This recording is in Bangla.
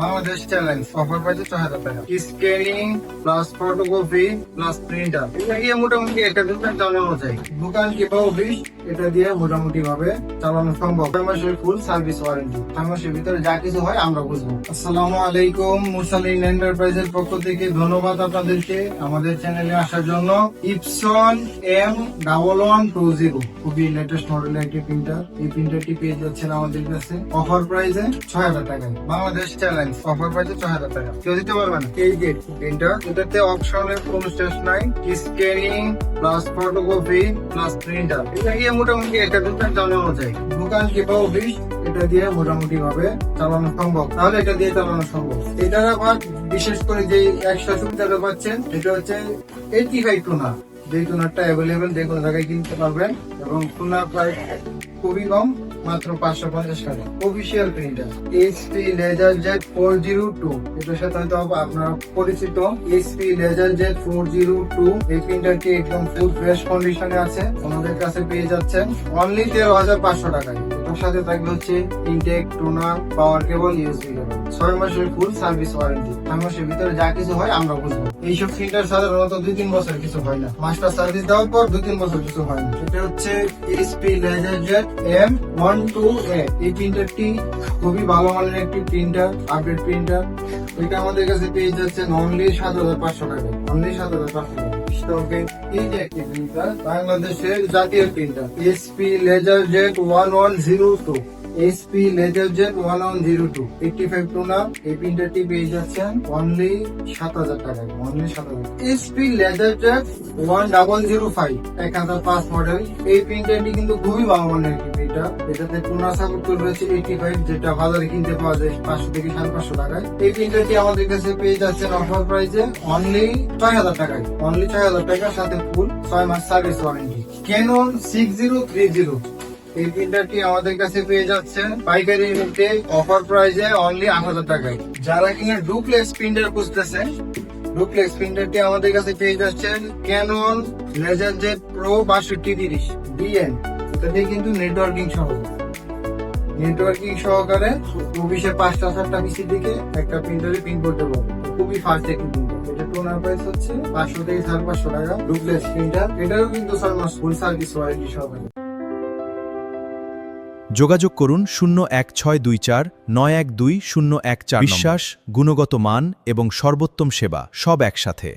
বাংলাদেশ চ্যালেঞ্জ অফার পাইছে ৬,০০০ টাকা। Scanning plus photocopy plus printer, এটা দিয়ে মোটামুটি একটা দোকান চালানো যায়। দোকান কিংবা অফিস এটা দিয়ে মোটামুটি ভাবে চালানো সম্ভব। ৬ মাসের ফুল সার্ভিস ওয়ারেন্টি। ৬ মাসের ভিতরে যা কিছু হয় আমরা বুঝবো। আসসালামু আলাইকুম, মুরসালিন এন্টারপ্রাইজের পক্ষ থেকে ধন্যবাদ আপনাদেরকে আমাদের চ্যানেলে আসার জন্য। ইপসন M1120 খুবই লেটেস্ট মডেলের একটি প্রিন্টার। এই প্রিন্টারটি পেয়ে যাচ্ছেন আমাদের কাছে অফার প্রাইসে ৬,০০০ টাকায়। বাংলাদেশ চ্যালেঞ্জ অফার প্রাইসে ৬,০০০ টাকা। কেউ দিতে পারবেন এই যে প্রিন্টার, এটাতে অপশনের কোনো শেষ নাই। Scanning plus photocopy plus printer, এটা দিয়ে মোটামুটি একটা দোকান চালানো যায়। দোকান কিংবা অফিস এটা দিয়ে মোটামুটি ভাবে চালানো সম্ভব, তাহলে এটা দিয়ে চালানো সম্ভব। এটার আবার বিশেষ করে যে এক্সট্রা সুবিধাটা পাচ্ছেন এটা হচ্ছে 85 টোনার। যে টোনারটা অ্যাভেলেবেল যে কোনো জায়গায় কিনতে পারবেন এবং টোনার প্রাইস খুবই কম, মাত্র 550 টাকা। অফিসিয়াল প্রিন্টার HP LaserJet 402, এটার সাথে হয়তো আপনারা পরিচিত। HP LaserJet 402 এই প্রিন্টারটি একদম ফুল ফ্রেশ কন্ডিশনে আছে, আমাদের কাছে পেয়ে যাচ্ছেন অনলি 13,500 টাকায়। এটার সাথে থাকবে হচ্ছে ইনটেক, টোনার, পাওয়ার কেবল, USB কেবল। 6 মাসের ফুল সার্ভিস ওয়ারেন্টি। 6 মাসের ভিতরে যা কিছু হয় আমরা বুঝবো। এইসব প্রিন্টার সাধারণত 2-3 বছর কিছু হয় না, মাস্টার সার্ভিস দেওয়ার পর 2-3 বছর কিছু হয় না। এটা হচ্ছে HP LaserJet M12A। এই প্রিন্টারটি খুবই ভালো মানের একটি প্রিন্টার, আপডেট প্রিন্টার। এটা আমাদের কাছে পেয়ে যাচ্ছেন অনলি 7,500 টাকা। অনলি 7,500 টাকা। এই যে একটি প্রিন্টার, বাংলাদেশের জাতীয় printer HP LaserJet 1102। HP LaserJet 1102 85 toner. এই প্রিন্টারটি পেয়ে যাচ্ছেন অনলি 7,000 টাকায়। অনলি 7,000। HP LaserJet 1005 1005 model. এই প্রিন্টারটি কিন্তু খুবই ভালো মানের একটি প্রিন্টার। এটাতে টোনার সাপোর্ট রয়েছে 85, যেটা বাজারে কিনতে পাওয়া যায় 500 থেকে 550 টাকায়। এই প্রিন্টারটি আমাদের কাছে পেয়ে যাচ্ছেন অফার প্রাইসে অনলি 6,000 টাকায়। অনলি 6,000 টাকার সাথে ফুল 6 মাস সার্ভিস ওয়ারেন্টি। Canon 6030 এই প্রিন্টারটি আমাদের কাছে পেয়ে যাচ্ছেন পাইকারি রেটে অফার প্রাইসে অনলি 8,000 টাকায়। যারা কিনা ডুপ্লেক্স প্রিন্টার খুঁজতেছেন, ডুপ্লেক্স প্রিন্টারটি আমাদের কাছে পেয়ে যাচ্ছেন Canon LaserJet Pro 6230 DN। এটাতে কিন্তু নেটওয়ার্কিং সহকারে অফিসে 5টা-7টা পিসি থেকে একটা প্রিন্টারে প্রিন্ট করতে পারবে। খুবই ফাস্ট একটি প্রিন্টার। এটা টোনার প্রাইস হচ্ছে 500 থেকে 550 টাকা। ডুপ্লেক্স প্রিন্টার, এটারও কিন্তু 6 মাস ফুল সার্ভিস ওয়ারেন্টি সহকারে। যোগাযোগ করুন 01624912014। বিশ্বাস, গুণগত মান এবং সর্বোত্তম সেবা সব একসাথে।